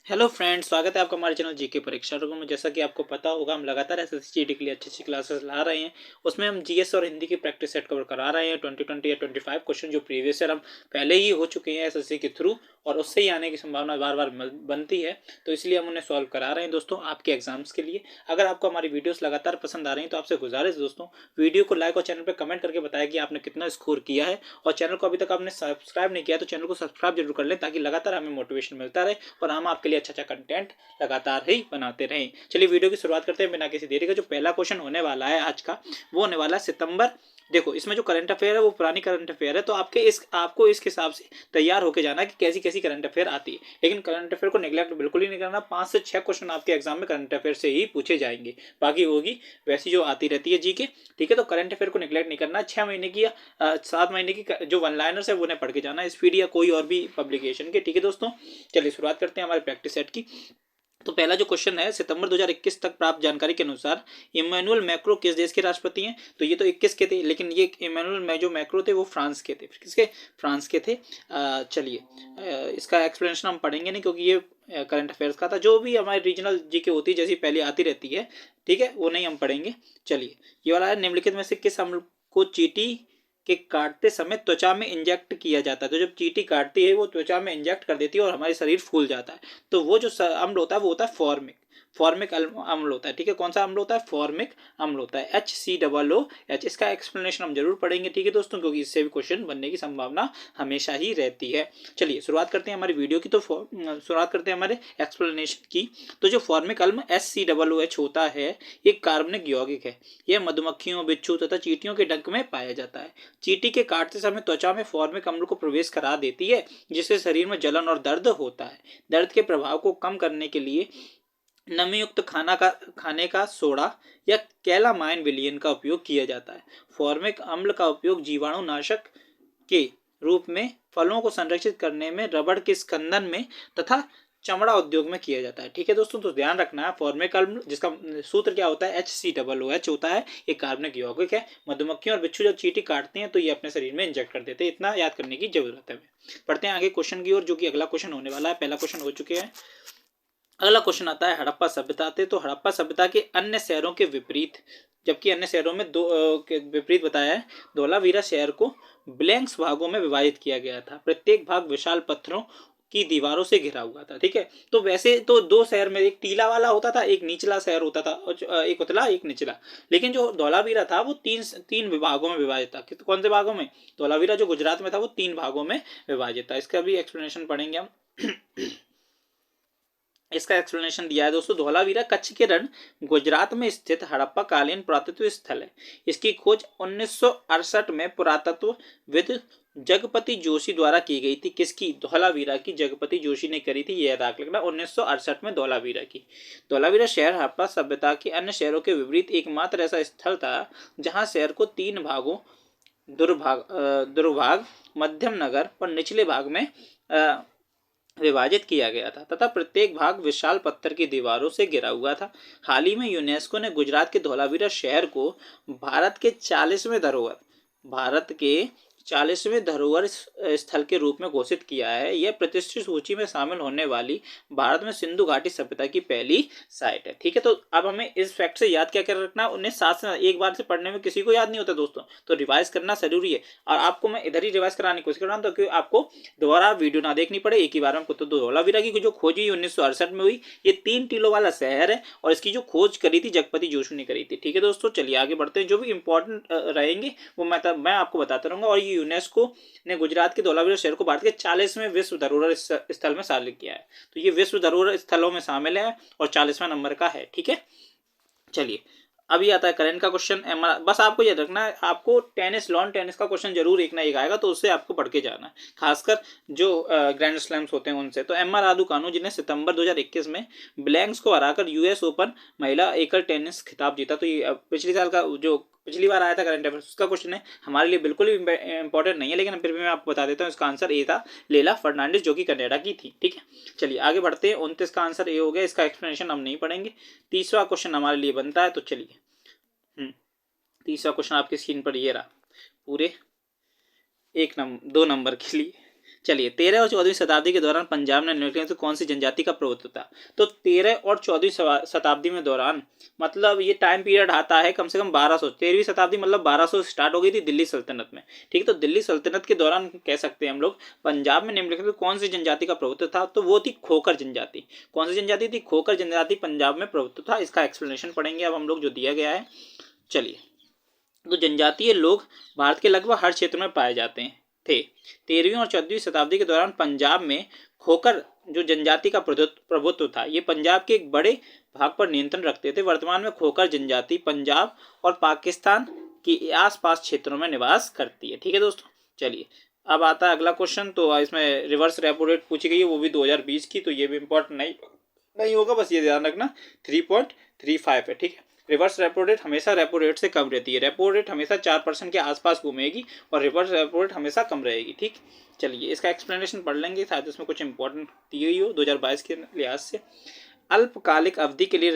Hello friends, स्वागत है आपका हमारे चैनल जीके परीक्षा रूम में। जैसा कि आपको पता होगा, हम लगातार एसएससी जीडी के लिए अच्छी अच्छी क्लासेस ला रहे हैं। उसमें हम जीएस और हिंदी की प्रैक्टिस सेट कवर करा रहे हैं। 2020 या 25 क्वेश्चन जो प्रीवियस ईयर हम पहले ही हो चुके हैं एसएससी के थ्रू, और उससे ही आने की संभावना बार बार बनती है, तो इसलिए हम उन्हें सॉल्व करा रहे हैं दोस्तों आपके एग्जाम्स के लिए। अगर आपको हमारी वीडियोस लगातार पसंद आ रही हैं तो आपसे गुजारिश दोस्तों, वीडियो को लाइक और चैनल पर कमेंट करके बताया कि आपने कितना स्कोर किया है। और चैनल को अभी तक आपने सब्सक्राइब नहीं किया तो चैनल को सब्सक्राइब जरूर कर लें, ताकि लगातार हमें मोटिवेशन मिलता रहे और हम आपके लिए अच्छा अच्छा कंटेंट लगातार ही बनाते रहें। चलिए वीडियो की शुरुआत करते हैं बिना किसी देरी का। जो पहला क्वेश्चन होने वाला है आज का, वो होने वाला है सितंबर। देखो, इसमें जो करंट अफेयर है वो पुरानी करंट अफेयर है, तो आपको इस हिसाब से तैयार होकर जाना कि कैसी कैसी करंट अफेयर आती है। लेकिन करंट अफेयर को निगलेक्ट बिल्कुल ही नहीं करना। 5 से 6 क्वेश्चन आपके एग्जाम में करंट अफेयर से ही पूछे जाएंगे, बाकी होगी वैसी जो आती रहती है जी के। ठीक है, तो करंट अफेयर को निगलेक्ट नहीं करना। 6 महीने की या 7 महीने की जो वन लाइनर्स है वो उन्हें पढ़ के जाना, स्पीड या कोई और भी पब्लिकेशन के। ठीक है दोस्तों, चलिए शुरुआत करते हैं हमारे प्रैक्टिस सेट की। तो पहला जो क्वेश्चन है, सितंबर 2021 तक प्राप्त जानकारी के अनुसार इमैनुअल मैक्रो किस देश के राष्ट्रपति हैं? तो ये तो 21 के थे, लेकिन ये इमैनुअल जो मैक्रो थे वो फ्रांस के थे। किसके? फ्रांस के थे। चलिए, इसका एक्सप्लेनेशन हम पढ़ेंगे नहीं, क्योंकि ये करंट अफेयर्स का था। जो भी हमारी रीजनल जीके होती है, जैसी पहले आती रहती है, ठीक है, वो नहीं हम पढ़ेंगे। चलिए, ये वाला है, निम्नलिखित में से किस अम्ल को चींटी के काटते समय त्वचा में इंजेक्ट किया जाता है? तो जब चींटी काटती है वो त्वचा में इंजेक्ट कर देती है और हमारे शरीर फूल जाता है। तो वो जो अम्ल होता है वो होता है फॉर्मिक। फॉर्मिक अम्ल होता है। ठीक है, कौन सा अम्ल होता है? फॉर्मिक अम्ल होता है, HCOOH। इसका एक्सप्लेनेशन हम जरूर पढ़ेंगे, ठीक है दोस्तों, क्योंकि इससे भी क्वेश्चन बनने की संभावना हमेशा ही रहती है। चलिए शुरुआत करते हैं हमारी वीडियो की। तो शुरुआत करते हैं हमारे एक्सप्लेनेशन की। तो जो फॉर्मिक अम्ल HCOOH होता है, एक कार्बनिक यौगिक है। यह मधुमक्खियों, बिच्छू तथा चींटियों के डंक में पाया जाता है। चींटी के काटते समय त्वचा में फॉर्मिक अम्ल को प्रवेश करा देती है, जिससे शरीर में जलन और दर्द होता है। दर्द के प्रभाव को कम करने के लिए नमीयुक्त खाने का सोडा या कैलामाइन विलियन का उपयोग किया जाता है। फॉर्मिक अम्ल का उपयोग जीवाणुनाशक के रूप में फलों को संरक्षित करने में, रबड़ के स्कंदन में तथा चमड़ा उद्योग में किया जाता है। ठीक है दोस्तों, तो ध्यान रखना है, फॉर्मिक अम्ल जिसका सूत्र क्या होता है? HCOOH होता है। ये कार्बनिक यौगिक है। मधुमक्खियों और बिच्छू जब चींटी काटते हैं तो ये अपने शरीर में इंजेक्ट कर देते हैं। इतना याद करने की जरूरत है। पढ़ते हैं आगे क्वेश्चन की ओर, जो कि अगला क्वेश्चन होने वाला है। पहला क्वेश्चन हो चुके हैं, अगला क्वेश्चन आता है हड़प्पा सभ्यता थे। तो हड़प्पा सभ्यता के अन्य शहरों के विपरीत, जबकि अन्य शहरों में दो के विपरीत बताया है, धोलावीरा शहर को ब्लैंक्स भागों में विभाजित किया गया था। प्रत्येक भाग विशाल पत्थरों की दीवारों से घिरा हुआ था। ठीक है, तो वैसे तो दो शहर में, एक टीला वाला होता था, एक निचला शहर होता था, एक उतला एक निचला। लेकिन जो धोलावीरा था वो तीन तीन विभागों में विभाजित था। कौन से भागों में? धोलावीरा जो गुजरात में था वो 3 भागों में विभाजित था। इसका भी एक्सप्लेनेशन पढ़ेंगे हम। इसका एक्सप्लेनेशन दिया है दोस्तों। धोलावीरा कच्छ के रण गुजरात में स्थित हड़प्पा कालीन पुरातत्व स्थल है। इसकी खोज 1968 में पुरातत्वविद जगपति जोशी द्वारा की गई थी। किसकी? धोलावीरा की, जगपति जोशी ने करी थी। यह याद रखना, 1968 में धोलावीरा की। धोलावीरा शहर हड़प्पा सभ्यता के अन्य शहरों के विपरीत एकमात्र ऐसा स्थल था जहां शहर को 3 भागों, दुर्भाग, मध्यम नगर और निचले भाग में विभाजित किया गया था, तथा प्रत्येक भाग विशाल पत्थर की दीवारों से घिरा हुआ था। हाल ही में यूनेस्को ने गुजरात के धोलावीरा शहर को भारत के 40वें धरोहर स्थल के रूप में घोषित किया है। यह प्रतिष्ठित सूची में शामिल होने वाली भारत में सिंधु घाटी सभ्यता की पहली साइट है। ठीक है, तो अब हमें इस फैक्ट से याद क्या कर रखना है? उन्हें साथ से एक बार से पढ़ने में किसी को याद नहीं होता दोस्तों, तो रिवाइज करना जरूरी है। और आपको मैं इधर ही रिवाइज कराने की कोशिश कर रहा हूँ, ताकि आपको दोबारा वीडियो ना देखनी पड़े, एक ही बार में। तो धोलावीरा की जो खोज हुई 1968 में हुई। ये 3 टीलों वाला शहर है और इसकी जो खोज करी थी जगपति जोशी ने करी थी। ठीक है दोस्तों, चलिए आगे बढ़ते हैं। जो भी इंपॉर्टेंट रहेंगे वो मैं आपको बताता रहूंगा। और ये यूनेस्को ने गुजरात के धोलावीरा शहर को भारत के 40वें विश्व धरोहर स्थल में शामिल किया है। तो ये विश्व धरोहर स्थलों में शामिल है और 40वां नंबर का है। ठीक है, चलिए अभी आता है करंट का क्वेश्चन। बस आपको ये रखना है, आपको टेनिस, लॉन टेनिस का क्वेश्चन जरूर एक ना एक आएगा, तो उससे आपको पढ़ के जाना है, खासकर जो ग्रैंड स्लैम्स होते हैं उनसे। तो एम आर रादुकानु, जिन्हें सितंबर 2021 में ब्लैंक्स को हराकर यूएस ओपन महिला एकल टेनिस खिताब जीता। तो ये पिछले साल का जो पिछली बार आया था करंट अफेयर्स, उसका क्वेश्चन है। हमारे लिए बिल्कुल भी इंपॉर्टेंट नहीं है, लेकिन फिर भी मैं आपको बता देता हूँ। इसका आंसर ए था, लेला फर्नांडिस, जो कि कनाडा की थी। ठीक है, चलिए आगे बढ़ते हैं। 29 का आंसर ए हो गया। इसका एक्सप्लेनेशन हम नहीं पढ़ेंगे। तीसरा क्वेश्चन हमारे लिए बनता है, तो चलिए तीसरा क्वेश्चन आपकी स्क्रीन पर ये रहा, पूरे 2 नंबर के लिए। चलिए 13 और 14वीं शताब्दी के दौरान पंजाब में निम्नलिखित में कौन सी जनजाति का प्रभुत्व था? तो 13 और 14वीं शताब्दी में दौरान मतलब ये टाइम पीरियड आता है कम से कम 1200। 13वीं शताब्दी मतलब 1200 स्टार्ट हो गई थी दिल्ली सल्तनत में, ठीक है। तो दिल्ली सल्तनत के दौरान कह सकते हैं हम लोग पंजाब में निम्नलिखित में कौन सी जनजाति का प्रभुत्व था? तो वो थी खोखर जनजाति। कौन सी जनजाति थी? खोखर जनजाति पंजाब में प्रभुत्व था। इसका एक्सप्लेनेशन पढ़ेंगे अब हम लोग जो दिया गया है। चलिए, तो जनजातीय लोग भारत के लगभग हर क्षेत्र में पाए जाते हैं थे। 13वीं और 14वीं शताब्दी के दौरान पंजाब में खोखर जो जनजाति का प्रभुत्व था, ये पंजाब के एक बड़े भाग पर नियंत्रण रखते थे। वर्तमान में खोखर जनजाति पंजाब और पाकिस्तान के आसपास क्षेत्रों में निवास करती है, ठीक है दोस्तों। चलिए, अब आता है अगला क्वेश्चन। तो इसमें रिवर्स रेपो रेट पूछी गई है, वो भी 2020 की, तो ये भी इंपॉर्टेंट नहीं होगा, बस ये ध्यान रखना 3.35 है, ठीक है। रिवर्स रेपो रेट हमेशा रेपो रेट से कम रहती है। रेपो रेट हमेशा 4% के आसपास घूमेगी और रिवर्स रेपो रेट हमेशा कम रहेगी, ठीक। चलिए, इसका एक्सप्लेनेशन पढ़ लेंगे, शायद उसमें कुछ इंपॉर्टेंट दी हुई हो 2022 के लिहाज से। अल्पकालिक अवधि के लिए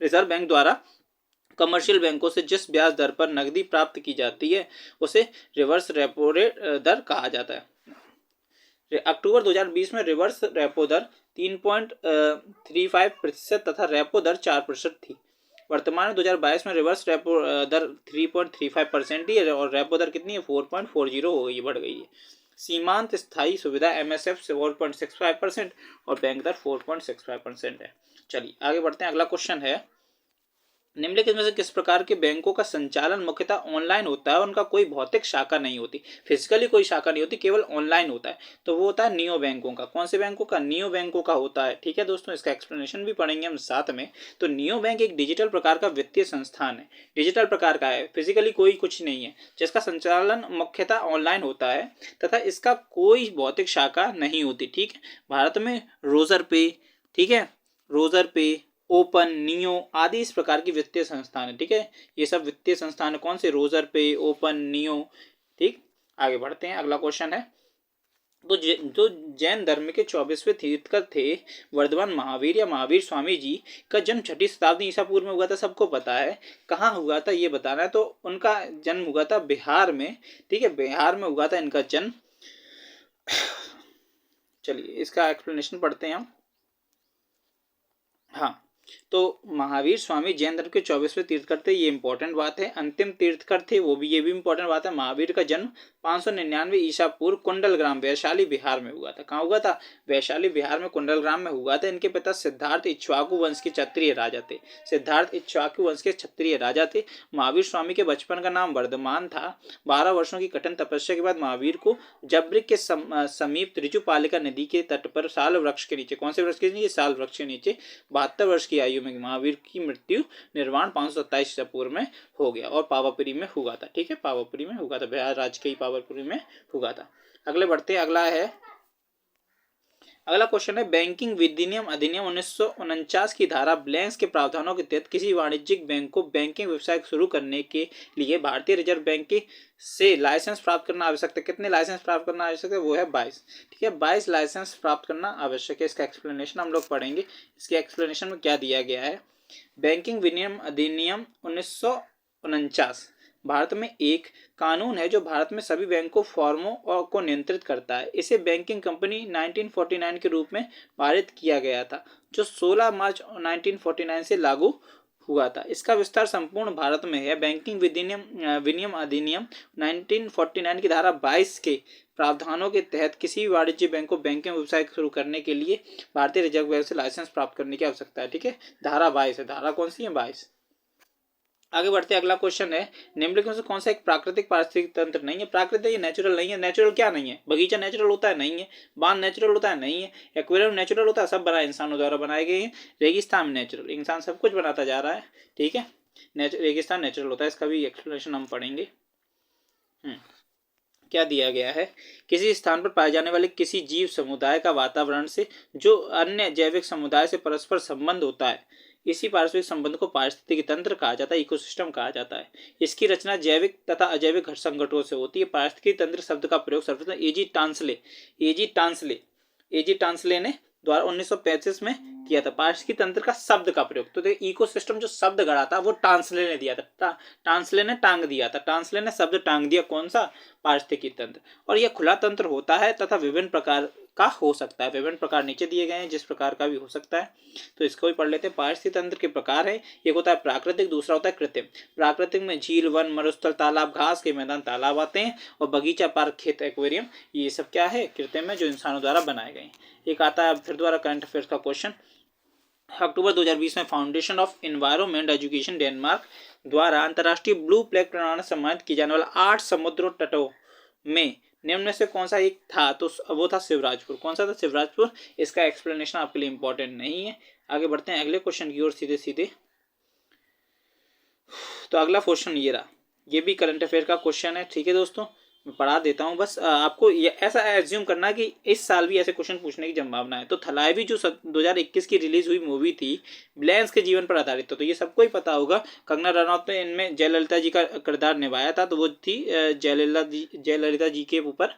रिजर्व बैंक द्वारा कमर्शियल बैंकों से जिस ब्याज दर पर नकदी प्राप्त की जाती है उसे रिवर्स रेपो रेट दर कहा जाता है। अक्टूबर 2020 में रिवर्स रेपो दर 3.35% तथा रेपो दर 4% थी। वर्तमान में 2022 में रिवर्स रेपो दर 3.35% ही है और रेपो दर कितनी है? 4.40 हो गई, बढ़ गई है। सीमांत स्थायी सुविधा MSF 4.65% और बैंक दर 4.65% है। चलिए आगे बढ़ते हैं। अगला क्वेश्चन है, निम्नलिखित में से किस प्रकार के बैंकों का संचालन मुख्यतः ऑनलाइन होता है? उनका कोई भौतिक शाखा नहीं होती, फिजिकली कोई शाखा नहीं होती, केवल ऑनलाइन होता है। तो वो होता है नियो बैंकों का। कौन से बैंकों का? नियो बैंकों का होता है, ठीक है दोस्तों। इसका एक्सप्लेनेशन भी पढ़ेंगे हम साथ में। तो नियो बैंक एक डिजिटल प्रकार का वित्तीय संस्थान है, डिजिटल प्रकार का है, फिजिकली कोई कुछ नहीं है, जिसका संचालन मुख्यतः ऑनलाइन होता है तथा इसका कोई भौतिक शाखा नहीं होती, ठीक है। भारत में रोजर पे, ठीक है, रोजर पे, ओपन, नियो आदि इस प्रकार की वित्तीय संस्थान है, ठीक है। ये सब वित्तीय संस्थान है, कौन से? रोजर पे, ओपन, नियो, ठीक। आगे बढ़ते हैं। अगला क्वेश्चन है, तो जो जैन धर्म के 24वें तीर्थकर थे वर्धमान महावीर या महावीर स्वामी जी का जन्म 6ठी शताब्दी ईसा पूर्व में हुआ था, सबको पता है। कहाँ हुआ था ये बताना है। तो उनका जन्म हुआ था बिहार में, ठीक है, बिहार में हुआ था इनका जन्म। चलिए इसका एक्सप्लेनेशन पढ़ते हैं हम। हाँ, तो महावीर स्वामी जैन धर्म के 24वें तीर्थकर थे, ये इंपॉर्टेंट बात है। अंतिम तीर्थकर थे वो भी, ये भी इंपॉर्टेंट बात है। महावीर का जन्म 599 ईसा पूर्व कुंडल ग्राम वैशाली बिहार में हुआ था। कहाँ हुआ था? वैशाली बिहार में कुंडल ग्राम में हुआ था। इनके पिता सिद्धार्थ इक्ष्वाकु वंश के क्षत्रिय राजा थे। सिद्धार्थ इक्ष्वाकु वंश के क्षत्रिय राजा थे। महावीर स्वामी के बचपन का नाम वर्धमान था। 12 वर्षों की कठिन तपस्या के बाद महावीर को जबरिक के समीप त्रिजुपालिका नदी के तट पर साल वृक्ष के नीचे, कौन से वृक्ष के नीचे? साल वृक्ष के नीचे 72 वर्ष की आयु में महावीर की मृत्यु निर्वाण 527 ईसा पूर्व में हो गया और पावापुरी में हुआ था, ठीक है। पावापुरी में हुआ था, बिहार राज्य के ही पावापुरी में हुआ था। अगले बढ़ते हैं। अगला क्वेश्चन है, बैंकिंग विधिनियम अधिनियम 1949 की धारा ब्लैंक्स के प्रावधानों के तहत किसी वाणिज्यिक बैंक को बैंकिंग व्यवसाय शुरू करने के लिए भारतीय रिजर्व बैंक के से लाइसेंस प्राप्त करना आवश्यक है। कितने लाइसेंस प्राप्त करना आवश्यक है? वो है 22, ठीक है। 22 लाइसेंस प्राप्त करना आवश्यक है। इसका एक्सप्लेनेशन हम लोग पढ़ेंगे। इसके एक्सप्लेनेशन में क्या दिया गया है, बैंकिंग विनियम अधिनियम 1949 भारत में एक कानून है जो भारत में सभी बैंकों फर्मों को नियंत्रित करता है। इसे बैंकिंग कंपनी 1949 के रूप में पारित किया गया था, जो 16 मार्च 1949 से लागू हुआ था। इसका विस्तार संपूर्ण भारत में है। बैंकिंग विनियम अधिनियम 1949 की धारा 22 के प्रावधानों के तहत किसी भी वाणिज्य बैंक को बैंकिंग व्यवसाय शुरू करने के लिए भारतीय रिजर्व बैंक से लाइसेंस प्राप्त करने की आवश्यकता है, ठीक है। धारा 22 है। धारा कौन सी है? 22। आगे बढ़ते अगला क्वेश्चन है, निम्नलिखित में से कौन सा एक प्राकृतिक पारिस्थितिक तंत्र नहीं है? प्राकृतिक, ये नेचुरल नहीं है। नेचुरल क्या नहीं है? बगीचा नेचुरल होता है? नहीं है। बांध नेचुरल होता है? नहीं है। एक्वेरियम नेचुरल होता है? सब बनाए इंसानों द्वारा बनाए गए हैं। रेगिस्तान में नेचुरल, इंसान सब कुछ बनाता जा रहा है, ठीक है। रेगिस्तान नेचुरल होता है। इसका भी एक्सप्लेनेशन हम पढ़ेंगे। क्या दिया गया है, किसी स्थान पर पाए जाने वाले किसी जीव समुदाय का वातावरण से जो अन्य जैविक समुदाय से परस्पर संबंध होता है, इसी पारस्परिक संबंध को पारिस्थितिकी तंत्र कहा जाता है, इकोसिस्टम कहा जाता है। इसकी रचना जैविक तथा अजैविक संगठनों से होती है। पारिस्थितिकी तंत्र शब्द का प्रयोग सर्वप्रथम एजी टांसले ने द्वारा 1935 में किया था। पारिस्थितिकी तंत्र का शब्द का प्रयोग, तो देखिए इकोसिस्टम जो शब्द गढ़ा था वो टांसले ने दिया था, टांसले ने टांग दिया था, टांसले ने शब्द टांग दिया, कौन सा, पारिस्थितिकी तंत्र। और यह खुला तंत्र होता है तथा विभिन्न प्रकार का हो सकता है, विभिन्न प्रकार नीचे दिए गए हैं, जिस प्रकार का भी हो सकता है। तो इसको भी पढ़ लेते हैं। पारिस्थितिकी तंत्र के प्रकार है, एक होता है प्राकृतिक, दूसरा होता है कृत्रिम। प्राकृतिक में झील, वन, मरुस्थल, तालाब, घास के मैदान, तालाब आते हैं, और बगीचा, पार्क, खेत, एक्वेरियम, ये सब क्या है, कृत्रिम में, जो इंसानों द्वारा बनाए गए हैं। एक आता है फिर द्वारा करंट अफेयर्स का क्वेश्चन। अक्टूबर 2020 में foundation of environment education Denmark द्वारा अंतर्राष्ट्रीय ब्लू प्लेग प्रणाली सम्मानित किया जाने वाला 8 समुद्र तटों में निम्न में से कौन सा एक था, तो वो था शिवराजपुर। कौन सा था, शिवराजपुर। इसका एक्सप्लेनेशन आपके लिए इंपॉर्टेंट नहीं है। आगे बढ़ते हैं अगले क्वेश्चन की ओर सीधे सीधे। तो अगला क्वेश्चन ये रहा, ये भी करंट अफेयर का क्वेश्चन है, ठीक है दोस्तों, मैं पढ़ा देता हूँ। बस आपको ऐसा एज्यूम करना कि इस साल भी ऐसे क्वेश्चन पूछने की संभावना है। तो थलाइवी जो 2021 की रिलीज हुई मूवी थी, ब्लैंस के जीवन पर आधारित था, तो ये सबको ही पता होगा। कंगना रनौत ने इनमें जयललिता जी का किरदार निभाया था, तो वो थी जयललिता जी के ऊपर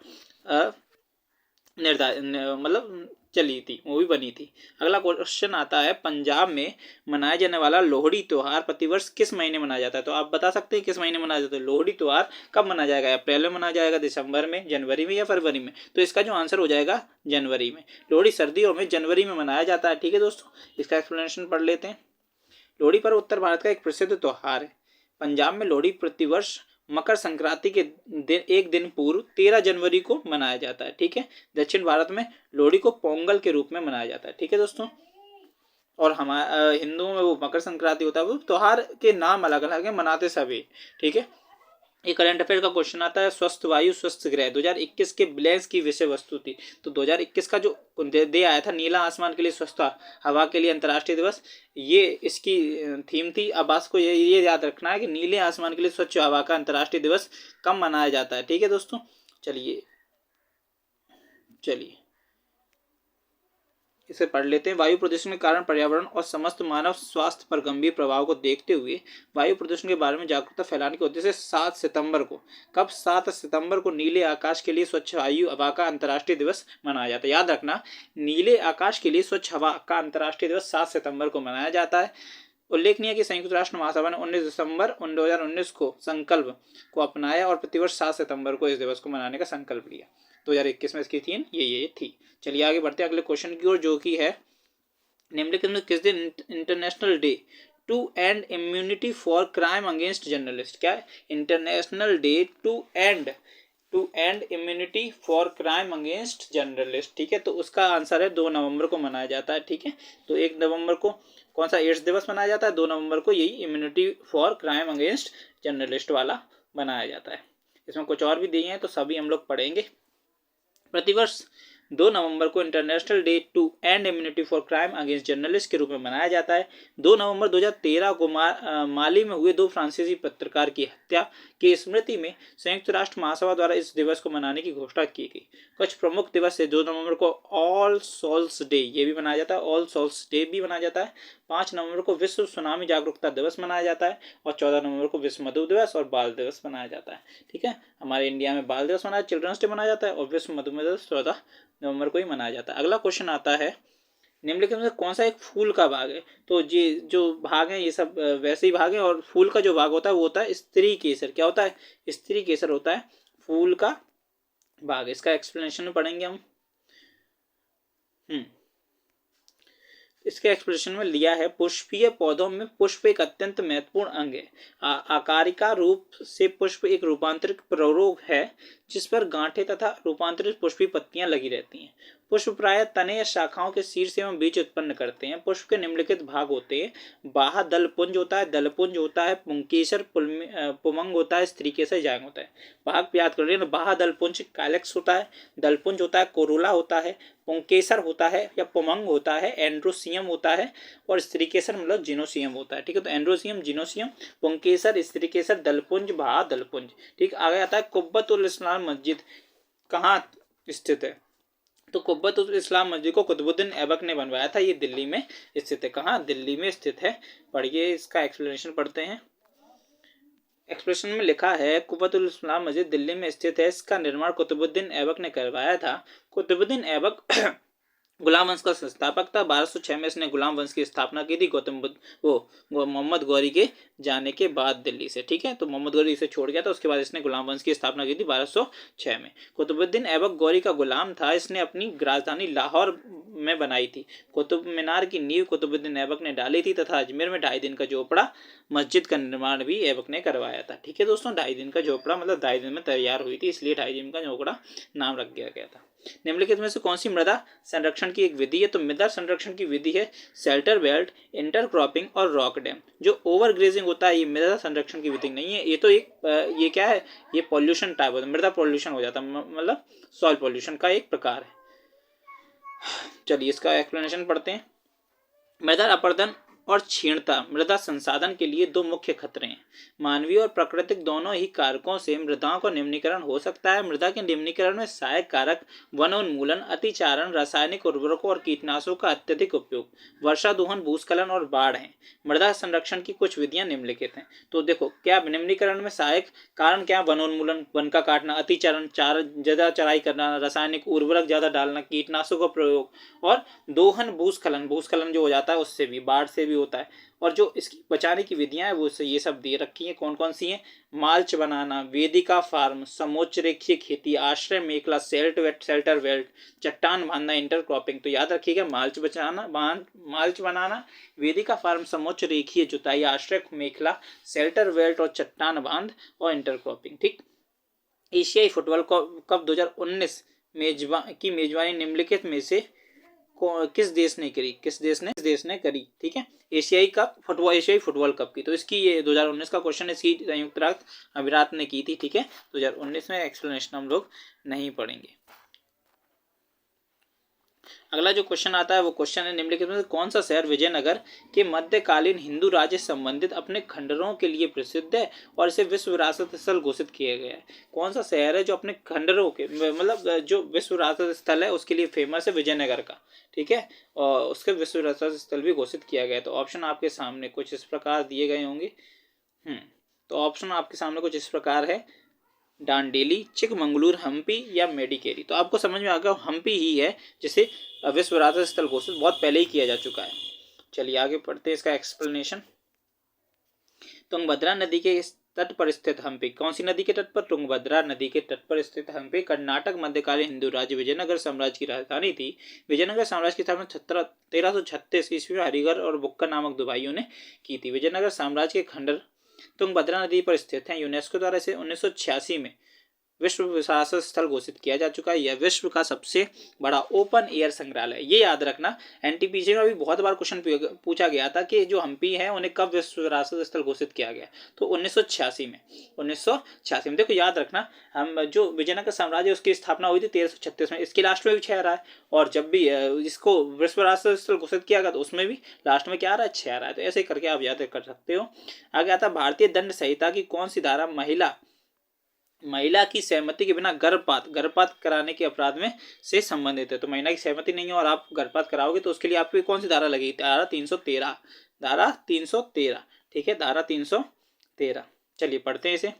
मतलब चली थी, मूवी बनी थी। अगला क्वेश्चन आता है, पंजाब में मनाया जाने वाला लोहड़ी त्योहार प्रतिवर्ष किस महीने मनाया जाता है, तो आप बता सकते हैं किस महीने मनाया जाता है। लोहड़ी त्योहार कब मनाया जाएगा, अप्रैल में मनाया जाएगा, दिसंबर में, जनवरी में, या फरवरी में। तो इसका जो आंसर हो जाएगा जनवरी में। लोहड़ी सर्दियों में जनवरी में मनाया जाता है, ठीक है दोस्तों। इसका एक्सप्लेनेशन पढ़ लेते हैं। लोहड़ी पर्व उत्तर भारत का एक प्रसिद्ध त्योहार है। पंजाब में लोहड़ी प्रतिवर्ष मकर संक्रांति के एक दिन पूर्व 13 जनवरी को मनाया जाता है, ठीक है। दक्षिण भारत में लोहड़ी को पोंगल के रूप में मनाया जाता है, ठीक है दोस्तों। और हमारे हिंदुओं में वो मकर संक्रांति होता है। वो त्योहार के नाम अलग अलग है, मनाते सभी, ठीक है। ये करंट अफेयर का क्वेश्चन आता है, स्वस्थ वायु स्वस्थ ग्रह 2021 के ब्लैंस की विषय वस्तु थी। तो 2021 का जो दे आया था, नीला आसमान के लिए स्वच्छ हवा के लिए अंतर्राष्ट्रीय दिवस, ये इसकी थीम थी। अब आपको ये याद रखना है कि नीले आसमान के लिए स्वच्छ हवा का अंतर्राष्ट्रीय दिवस कब मनाया जाता है, ठीक है दोस्तों। चलिए इसे पढ़ लेते हैं। वायु प्रदूषण के कारण पर्यावरण और समस्त मानव स्वास्थ्य पर गंभीर प्रभाव को देखते हुए वायु प्रदूषण के बारे में जागरूकता फैलाने के उद्देश्य से 7 सितंबर को, कब, 7 सितंबर को नीले आकाश के लिए स्वच्छ वायु हवा का अंतर्राष्ट्रीय दिवस मनाया जाता है। याद रखना, नीले आकाश के लिए स्वच्छ हवा का अंतर्राष्ट्रीय दिवस 7 सितंबर को मनाया जाता है। उल्लेखनीय कि संयुक्त राष्ट्र महासभा ने 19 दिसंबर 2019 को संकल्प को अपनाया और प्रतिवर्ष 7 सितंबर को इस दिवस को मनाने का संकल्प लिया। 2021 में इसकी थीम ये थी। चलिए आगे बढ़ते हैं अगले क्वेश्चन की ओर, जो कि है, निम्नलिखित में किस दिन international day to end immunity for crime against journalist, क्या है, international day to end immunity for crime against journalist, ठीक है। तो उसका आंसर है 2 नवंबर को मनाया जाता है, ठीक है। तो 1 नवंबर को कौन सा एड्स दिवस मनाया जाता है, 2 नवंबर को यही immunity for crime against journalist वाला मनाया जाता है। इसमें कुछ और भी दिए हैं, तो सभी हम लोग पढ़ेंगे। प्रतिवर्ष 2 नवंबर को international day to end immunity for crime against journalist के रूप में मनाया जाता है। 2 नवंबर 2013 को माली में हुए 2 फ्रांसीसी पत्रकार की हत्या की स्मृति में संयुक्त राष्ट्र महासभा द्वारा इस दिवस को मनाने की घोषणा की गई। कुछ प्रमुख दिवस है, 2 नवंबर को ऑल सोल्स डे ये भी मनाया जाता है, ऑल सोल्स डे भी मनाया जाता है। 5 नवंबर को विश्व सुनामी जागरूकता दिवस मनाया जाता है, और 14 नवंबर को विश्व मधु दिवस और बाल दिवस मनाया जाता है, ठीक है। हमारे इंडिया में बाल दिवस मनाया, चिल्ड्रंस डे मनाया जाता है, और विश्व मधुमेह दिवस 14 नवंबर को ही मनाया जाता है। अगला क्वेश्चन आता है, निम्नलिखित में कौन सा एक फूल का भाग है, तो ये जो भाग है ये सब वैसे ही भाग है, और फूल का जो भाग होता है वो होता है स्त्री केसर। क्या होता है, स्त्री केसर होता है फूल का भाग। इसका एक्सप्लेनेशन पढ़ेंगे हम। इसके एक्सप्रेशन में लिया है, पुष्पीय पौधों में पुष्प एक अत्यंत महत्वपूर्ण अंग है। आकारिका रूप से पुष्प एक रूपांतरित प्ररोग है जिस पर गांठें तथा रूपांतरित पुष्पी पत्तियां लगी रहती हैं। पुष्प प्राय तने या शाखाओं के शीर्ष एवं बीज उत्पन्न करते हैं। पुष्प के निम्नलिखित भाग होते हैं, बाह्य दलपुंज होता है, दलपुंज होता है, पुंकेसर, पुमंग होता है, स्त्रीकेसर, जांग होता है। भाग याद कर रहे हैं, बाह्य दलपुंज कैलेक्स होता है, दलपुंज होता है, कोरोला होता है, पुंकेसर होता है या पुमंग होता है, एंड्रोसियम होता है, और स्त्रीकेसर मतलब जिनोसियम होता है, ठीक है। तो एंड्रोसियम, जिनोसियम, पुंकेसर, स्त्रीकेसर, दलपुंज, बाह्य दलपुंज, ठीक। आगे आता है कुब्बत उल इस्लाम मस्जिद कहाँ स्थित है, तो कुब्बत उल इस्लाम मस्जिद को कुतुबुद्दीन ऐबक ने बनवाया था। ये दिल्ली में स्थित है। कहाँ, दिल्ली में स्थित है। पढ़िए, इसका एक्सप्लेनेशन पढ़ते हैं। एक्सप्रेशन में लिखा है, कुब्बतुल इस्लाम मस्जिद दिल्ली में स्थित है। इसका निर्माण कुतुबुद्दीन ऐबक ने करवाया था। कुतुबुद्दीन ऐबक गुलाम वंश का संस्थापक था। 1206 में इसने गुलाम वंश की स्थापना की थी गौतम बुद्ध वो मोहम्मद गौरी के जाने के बाद दिल्ली से। ठीक है, तो मोहम्मद गौरी इसे छोड़ गया था, उसके बाद इसने गुलाम वंश की स्थापना की थी 1206 में। कुतुबुद्दीन ऐबक गौरी का गुलाम था, इसने अपनी राजधानी लाहौर में बनाई थी। कुतुब मीनार की नींव कुतुबुद्दीन ऐबक ने डाली थी तथा अजमेर में 2.5 दिन का झोपड़ा मस्जिद का निर्माण भी ऐबक ने करवाया था। ठीक है दोस्तों, 2.5 दिन का झोपड़ा मतलब 2.5 दिन में तैयार हुई थी, इसलिए 2.5 दिन का झोपड़ा नाम रख दिया गया था। निम्नलिखित में से कौन सी मृदा संरक्षण की एक विधि है? तो मृदा संरक्षण की विधि है शेल्टर बेल्ट, इंटरक्रॉपिंग और रॉक डैम। जो ओवर ग्रेजिंग होता है ये मृदा संरक्षण की विधि नहीं है, ये तो एक ये क्या है, ये पॉल्यूशन टाइप होता है, मृदा पॉल्यूशन हो जाता है, मतलब सॉइल पॉल्यूशन का एक प्रकार है। चलिए इसका एक्सप्लेनेशन पढ़ते हैं। मृदा अपरदन और क्षीणता मृदा संसाधन के लिए दो मुख्य खतरे हैं। मानवीय और प्राकृतिक दोनों ही कारकों से मृदाओं का निम्नीकरण हो सकता है। मृदा के निम्नीकरण में सहायक कारक वनोन्मूलन, अतिचारण, रासायनिक उर्वरकों और कीटनाशकों का अत्यधिक उपयोग, वर्षा दोहन, भूस्खलन और बाढ़ है। मृदा संरक्षण की कुछ विधियां निम्नलिखित हैं। तो देखो क्या निम्नीकरण में सहायक कारण क्या? वनोन्मूलन, वन का काटना, अतिचारण, ज्यादा चराई करना, रासायनिक उर्वरक ज्यादा डालना, कीटनाशकों का प्रयोग, और दोहन, भूस्खलन, भूस्खलन जो हो जाता है उससे भी, बाढ़ से भी होता है। और जो इसकी बचाने की विधियां हैं वो ये सब दे रखी हैं। कौन कौन सी हैं? माल्च बनाना, वेदिका फार्म, समोच्च रेखीय खेती, आश्रय मेखला, शेल्टर वेल्ट, चट्टान बांधना, इंटरक्रॉपिंग। तो याद रखिएगा, माल्च बनाना, वेदिका फार्म, समोच्च रेखीय जुताई, आश्रय मेखला, शेल्टर वेल्ट और चट्टान बांध और इंटरक्रॉपिंग। ठीक। एशियाई फुटबॉल कप 2019 मेजबानी निम्नलिखित में से किस देश ने करी? किस देश ने करी? ठीक है, एशियाई फुटबॉल कप की। तो इसकी ये 2019 का क्वेश्चन है, इसकी संयुक्त राष्ट्र अमीरात ने की थी। ठीक है, 2019 में एक्सप्लेनेशन हम लोग नहीं पढ़ेंगे। अगला जो क्वेश्चन आता है वो क्वेश्चन है, निम्नलिखित में से कौन सा शहर विजयनगर के मध्यकालीन हिंदू राज्य संबंधित अपने खंडरों के लिए प्रसिद्ध है और इसे विश्व विरासत स्थल घोषित किया गया है? कौन सा शहर है जो अपने खंडरों के मतलब जो विश्व विरासत स्थल है उसके लिए फेमस है विजयनगर का? ठीक है, और उसके विश्व विरासत स्थल भी घोषित किया गया है। तो ऑप्शन आपके सामने कुछ इस प्रकार दिए गए होंगे। तो ऑप्शन आपके सामने कुछ इस प्रकार है, डांडेली, चिकमंगलूर, हम्पी या मेडिकेरी। तो आपको समझ में आ गया हम्पी ही है जिसे विश्व विरासत स्थल घोषित बहुत पहले ही किया जा चुका है। चलिए आगे पढ़ते हैं इसका एक्सप्लेनेशन। तुंगभद्रा नदी के तट पर स्थित हम्पी, कौन सी नदी के तट पर? तुंगभद्रा नदी के तट पर स्थित हम्पी कर्नाटक मध्यकालीन हिंदू राज्य विजयनगर साम्राज्य की राजधानी थी। विजयनगर साम्राज्य की स्थापना 1336 ईस्वी में हरिहर और बुक्कर नामक दो भाइयों ने की थी। विजयनगर साम्राज्य के खंडर तुंगभद्रा नदी पर स्थित हैं। यूनेस्को द्वारा इसे 1986 में विश्व विरासत स्थल घोषित किया जा चुका है। यह विश्व का सबसे बड़ा ओपन एयर संग्रहालय। ये याद रखना, एनटीपीसी में भी बहुत बार क्वेश्चन पूछा गया था कि जो हम्पी है उन्हें कब विश्व विरासत स्थल घोषित किया गया? तो 1986 में। 1986 में। देखो याद रखना, हम जो विजयनगर साम्राज्य उसकी स्थापना हुई थी 1336 में, इसके लास्ट में भी 6 आ रहा है, और जब भी इसको विश्व विरासत स्थल घोषित किया गया तो उसमें भी लास्ट में क्या आ रहा है? 6 आ रहा है। तो ऐसे करके आप याद कर सकते हो। आगे आता भारतीय दंड संहिता की कौन सी धारा महिला की सहमति के बिना गर्भपात कराने के अपराध में से संबंधित है? तो महिला की सहमति नहीं है और आप गर्भपात कराओगे तो उसके लिए आपकी कौन सी धारा लगेगी? धारा 313। धारा 313। ठीक है, धारा 313। चलिए पढ़ते हैं इसे।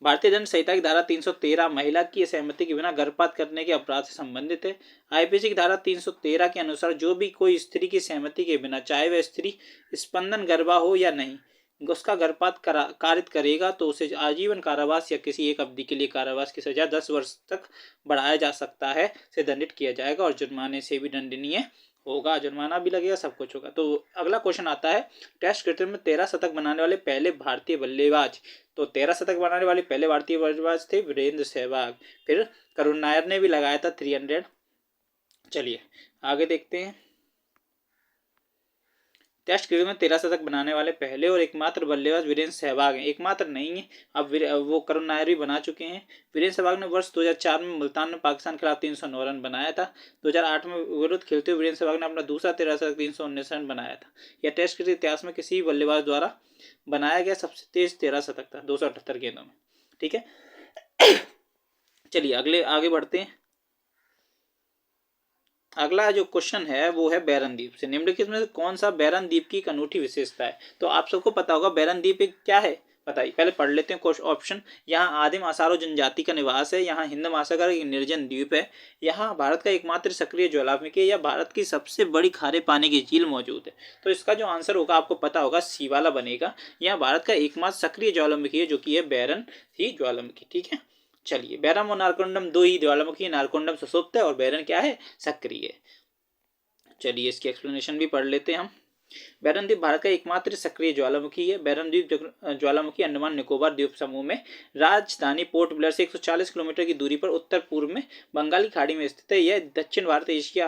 भारतीय दंड संहिता की धारा 313 महिला की सहमति के बिना गर्भपात करने के अपराध से संबंधित है। आईपीसी की धारा 313 के अनुसार जो भी कोई स्त्री की सहमति के बिना, चाहे वह स्त्री स्पंदन गर्भा हो या नहीं, उसका गर्भपात कारित करेगा तो उसे आजीवन कारावास या किसी एक अवधि के लिए कारावास की सजा 10 वर्ष तक बढ़ाया जा सकता है, से दंडित किया जाएगा और जुर्माने से भी दंडनीय होगा। जुर्माना भी लगेगा, सब कुछ होगा। तो अगला क्वेश्चन आता है, टेस्ट क्रिकेट में 13 शतक बनाने वाले पहले भारतीय बल्लेबाज। तो 13 शतक बनाने वाले पहले भारतीय बल्लेबाज थे वीरेंद्र सहवाग। फिर करुण नायर ने भी लगाया था 300। चलिए आगे देखते हैं। टेस्ट क्रिकेट में 13 शतक बनाने वाले पहले और एकमात्र बल्लेबाज वीरेंद्र सहवाग हैं। एकमात्र नहीं है, अब वो करुण नायर भी बना चुके हैं। वीरेंद्र सहवाग ने वर्ष 2004 में मुल्तान में पाकिस्तान के खिलाफ 309 रन बनाया था। 2008 में विरुद्ध खेलते हुए वीरेंद्र सहवाग ने अपना दूसरा 13 शतक 319 रन बनाया था। यह टेस्ट क्रिकेट इतिहास में किसी बल्लेबाज द्वारा बनाया गया सबसे तेज 13 शतक था 278 गेंदों में। ठीक है, चलिए आगे बढ़ते हैं। अगला जो क्वेश्चन है वो है बैरन द्वीप से। निम्नलिखित में से कौन सा बैरन द्वीप की एक अनूठी विशेषता है? तो आप सबको पता होगा बैरन द्वीप एक क्या है? बताइए, पहले पढ़ लेते हैं क्वेश्चन ऑप्शन। यहाँ आदिम आसारो जनजाति का निवास है, यहाँ हिंद महासागर एक निर्जन द्वीप है, यहाँ भारत का एकमात्र सक्रिय ज्वालामुखी है, या भारत की सबसे बड़ी खारे पानी की झील मौजूद है। तो इसका जो आंसर होगा आपको पता होगा, सी वाला बनेगा। यहाँ भारत का एकमात्र सक्रिय ज्वालामुखी है जो कि है बैरन थी ज्वालामुखी। ठीक है, चलिए, बैरम और नारकोंडम दो ही ज्वालामुखी, नारकोंडम सुषुप्त है और बैरन क्या है, सक्रिय। चलिए इसकी एक्सप्लेनेशन भी पढ़ लेते हैं हम। बैरन द्वीप भारत का एकमात्र सक्रिय ज्वालामुखी है। बैरन द्वीप ज्वालामुखी अंडमान निकोबार द्वीप समूह में राजधानी पोर्ट ब्लेयर से 140 किलोमीटर की दूरी पर उत्तर पूर्व में बंगाली खाड़ी में स्थित है। यह दक्षिण भारत एशिया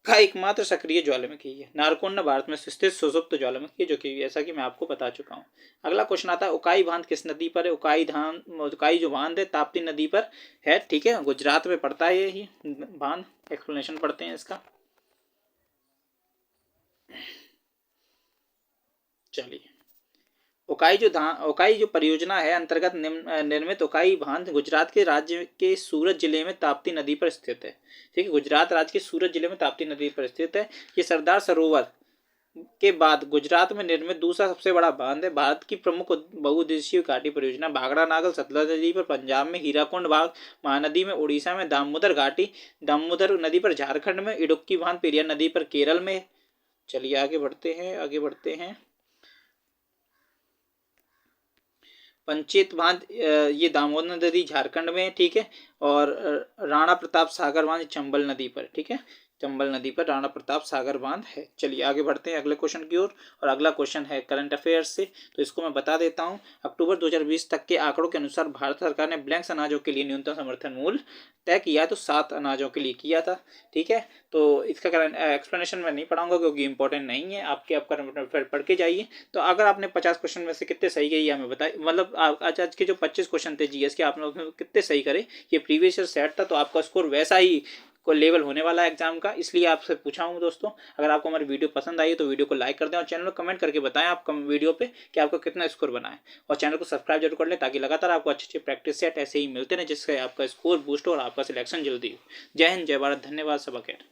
का एकमात्र सक्रिय ज्वालामुखी है। नारकोंडा भारत में स्थित सुषुप्त ज्वालामुखी, जो कि जैसा कि मैं आपको बता चुका हूँ। अगला क्वेश्चन आता है, उकाई बांध किस नदी पर है? उकाई जो बांध है ताप्ती नदी पर है। ठीक है, गुजरात में पड़ता है ये बांध। एक्सप्लेनेशन पढ़ते हैं इसका। चलिए, उकाई जो परियोजना है अंतर्गत निर्मित उकाई बांध गुजरात के राज्य के सूरत जिले में ताप्ती नदी पर स्थित है। ठीक है, गुजरात राज्य के सूरत जिले में ताप्ती नदी पर स्थित है। ये सरदार सरोवर के बाद गुजरात में निर्मित दूसरा सबसे बड़ा बांध है। भारत की प्रमुख बहुउद्देशीय घाटी परियोजना भाखड़ा नागल सतलज नदी पर पंजाब में, हीराकुंड बाग महानदी में उड़ीसा में, दामोदर घाटी दामोदर नदी पर झारखंड में, इडुक्की बांध पेरियार नदी पर केरल में। चलिए आगे बढ़ते हैं। पंचेत बांध ये दामोदर नदी झारखंड में। ठीक है, और राणा प्रताप सागर बांध चंबल नदी पर। ठीक है, चंबल नदी पर राणा प्रताप सागर बांध है। चलिए आगे बढ़ते हैं अगले क्वेश्चन की ओर, और अगला क्वेश्चन है करंट अफेयर्स से, तो इसको मैं बता देता हूं। अक्टूबर 2020 तक के आंकड़ों के अनुसार भारत सरकार ने ब्लैंक्स अनाजों के लिए न्यूनतम समर्थन मूल्य तय किया, तो 7 अनाजों के लिए किया था। ठीक है, तो इसका करंट एक्सप्लेनेशन मैं नहीं पढ़ाऊंगा क्योंकि इंपॉर्टेंट नहीं है, आप करंट अफेयर पढ़ के जाइए। तो अगर आपने 50 क्वेश्चन में से कितने सही किए हमें बताइए, मतलब आज के जो 25 क्वेश्चन थे जीएस के, आप लोग कितने सही करे। ये प्रीवियस ईयर सेट था, तो आपका स्कोर वैसा ही को लेवल होने वाला है एग्जाम का, इसलिए आपसे पूछा हूं दोस्तों। अगर आपको हमारी वीडियो पसंद आई तो वीडियो को लाइक कर दें और चैनल को कमेंट करके बताएं आप वीडियो पे कि आपको कितना स्कोर बना है, और चैनल को सब्सक्राइब जरूर कर लें ताकि लगातार आपको अच्छे प्रैक्टिस सेट ऐसे ही मिलते रहे जिससे आपका स्कोर बूस्ट हो और आपका सिलेक्शन जल्दी हो। जय हिंद, जय भारत, धन्यवाद, सब खैर।